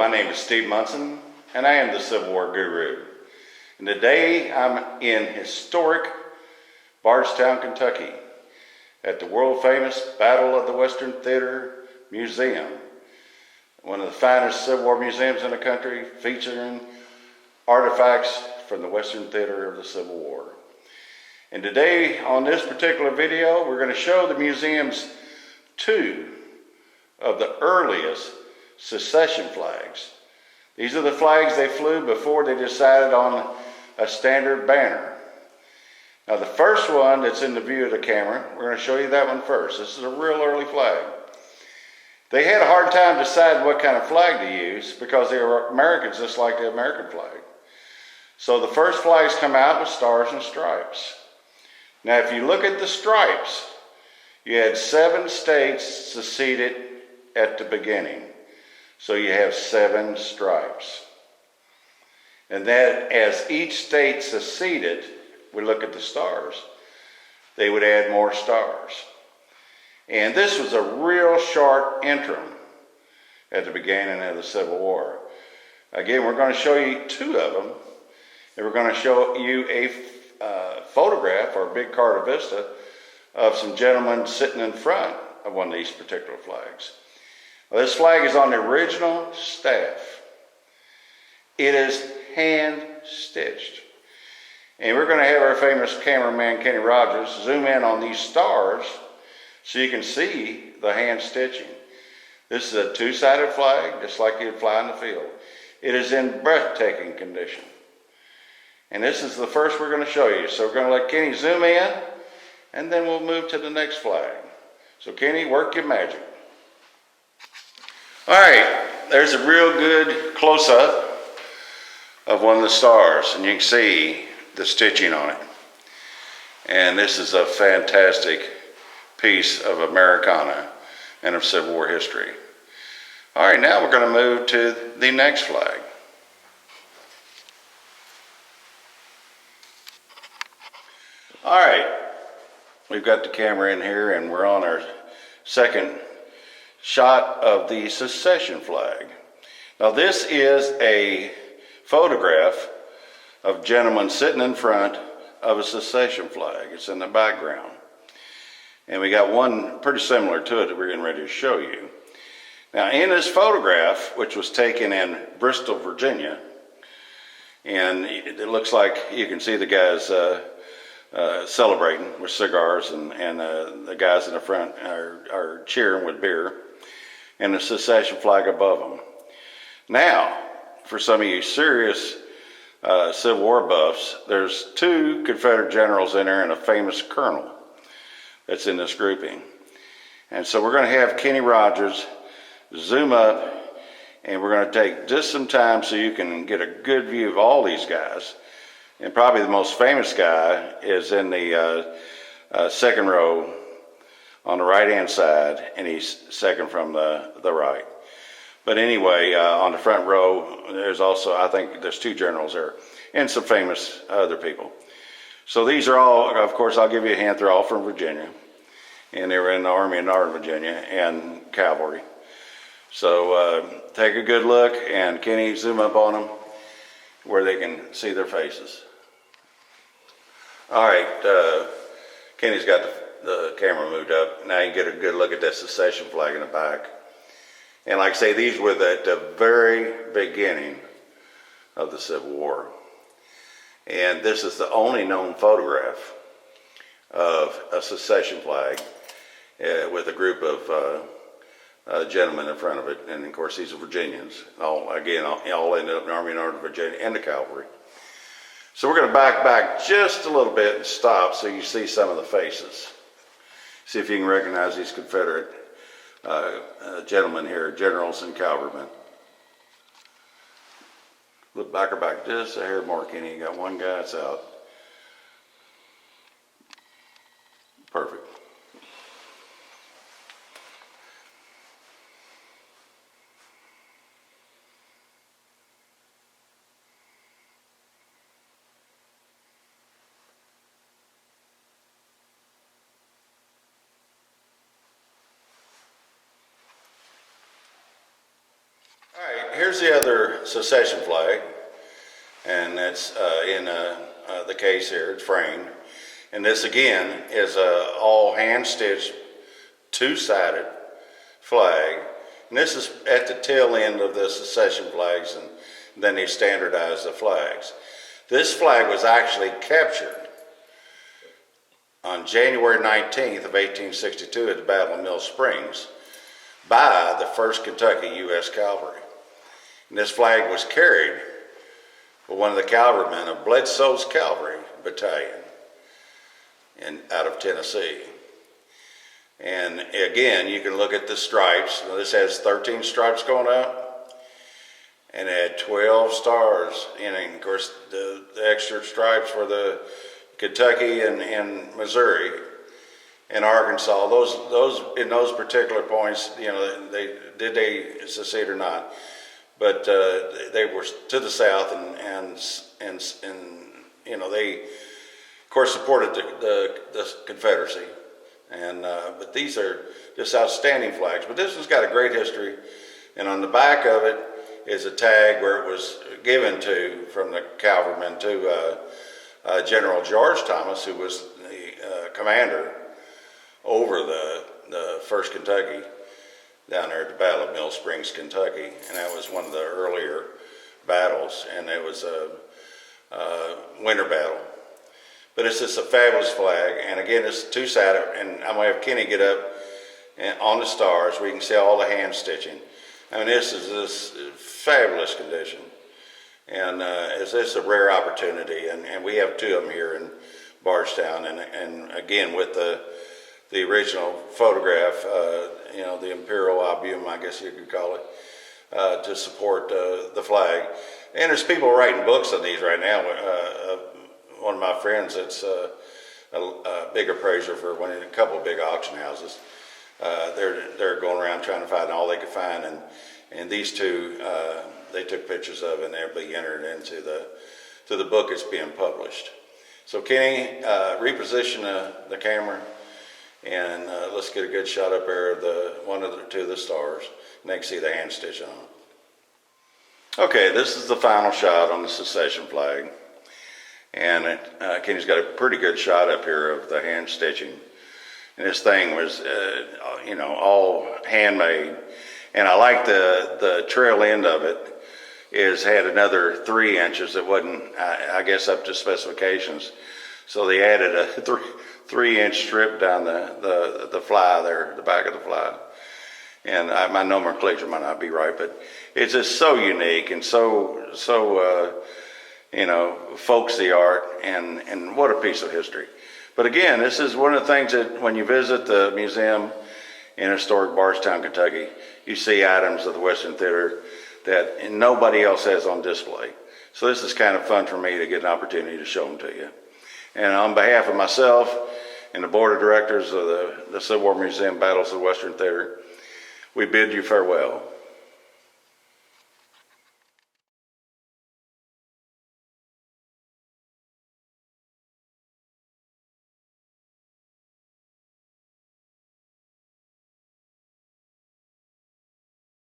my name is Steve Munson, and I am the Civil War Guru. And today I'm in historic Bardstown, Kentucky, at the world-famous Battle of the Western Theater Museum, one of the finest Civil War museums in the country, featuring artifacts from the Western Theater of the Civil War. And today, on this particular video, we're going to show the museum's two of the earliest secession flags. These are the flags they flew before they decided on a standard banner. Now the first one that's in the view of the camera, we're going to show you that one first. This is a real early flag. They had a hard time deciding what kind of flag to use because they were Americans just like the American flag. So the first flags come out with stars and stripes. Now if you look at the stripes, you had 7 states seceded at the beginning. So you have 7 stripes. And then as each state seceded, we look at the stars, they would add more stars. And this was a real sharp interim at the beginning of the Civil War. Again, we're going to show you 2 of them, and we're going to show you a photograph or a big Carta Vista of some gentlemen sitting in front of one of these particular flags. Well, this flag is on the original staff. It is hand-stitched. And we're going to have our famous cameraman, Kenny Rogers, zoom in on these stars so you can see the hand-stitching. This is a 2-sided flag, just like you'd fly in the field. It is in breathtaking condition. And this is the first we're going to show you. So we're going to let Kenny zoom in, and then we'll move to the next flag. So Kenny, work your magic. All right, there's a real good close-up of one of the stars, and you can see the stitching on it. And this is a fantastic piece of Americana and of Civil War history. All right, now we're going to move to the next flag. All right, we've got the camera in here, and we're on our second shot of the secession flag. Now this is a photograph of gentlemen sitting in front of a secession flag. It's in the background. And we got one pretty similar to it that we're getting ready to show you. Now in this photograph, which was taken in Bristol, Virginia, and it looks like you can see the guys celebrating with cigars, and the guys in the front are cheering with beer, and the secession flag above them. Now, for some of you serious Civil War buffs, there's 2 Confederate generals in there and a famous colonel that's in this grouping. And so we're going to have Kenny Rogers zoom up, and we're going to take just some time so you can get a good view of all these guys. And probably the most famous guy is in the second row on the right-hand side, and he's second from the right. But anyway, on the front row, there's also, I think there's 2 generals there, and some famous other people. So these are all, of course, I'll give you a hint, they're all from Virginia. And they were in the Army of Northern Virginia and cavalry. So take a good look, and Kenny, zoom up on them where they can see their faces. All right, Kenny's got the camera moved up. Now you can get a good look at that secession flag in the back. And like I say, these were at the very beginning of the Civil War. And this is the only known photograph of a secession flag with a group of gentlemen in front of it. And of course, these are Virginians. All ended up in the Army of Northern Virginia and the cavalry. So we're going to back just a little bit and stop so you see some of the faces. See if you can recognize these Confederate gentlemen here, generals and cavalrymen. Look back just a hair more, Kenny. You got one guy that's out. Perfect. here's the other secession flag, and it's in the case here. It's framed, and this again is a all hand-stitched, two-sided flag. And this is at the tail end of the secession flags, and then they standardized the flags. This flag was actually captured on January 19th of 1862 at the Battle of Mill Springs by the 1st Kentucky U.S. Cavalry. And this flag was carried by one of the cavalrymen of Bledsoe's Cavalry Battalion out of Tennessee. And again, you can look at the stripes. Now, this has 13 stripes going up, and it had 12 stars. And of course, the extra stripes for the Kentucky and Missouri and Arkansas. Those in those particular points, they secede or not, but they were to the south, and they of course supported the Confederacy. But these are just outstanding flags. But this one's got a great history, and on the back of it is a tag where it was given from the cavalryman to General George Thomas, who was the commander over the 1st Kentucky down there at the Battle of Mill Springs, Kentucky, and that was one of the earlier battles, and it was a winter battle. But it's just a fabulous flag, and again, it's two-sided, and I'm going to have Kenny get up on the stars where you can see all the hand stitching. I mean, this is this fabulous condition, and it's a rare opportunity, and we have two of them here in Bardstown, and again, with the original photograph, the Imperial Album, I guess you could call it, to support the flag. And there's people writing books on these right now. One of my friends that's a big appraiser for a couple of big auction houses. They're going around trying to find all they could find, and these two they took pictures of, and they'll be entered into the book that's being published. So Kenny, reposition the camera, and let's get a good shot up there of one of the two of the stars, and they can see the hand stitch on it. Okay, this is the final shot on the secession flag. And Kenny's got a pretty good shot up here of the hand stitching. And this thing was, all handmade. And I like the trail end of it had another 3 inches that wasn't, I guess, up to specifications. So they added a 3-inch strip down the fly there, the back of the fly. And my nomenclature might not be right, but it's just so unique and so folksy art, and what a piece of history. But again, this is one of the things that when you visit the museum in historic Bardstown, Kentucky, you see items of the Western Theater that nobody else has on display. So this is kind of fun for me to get an opportunity to show them to you. And on behalf of myself and the board of directors of the Civil War Museum Battles of the Western Theater, we bid you farewell.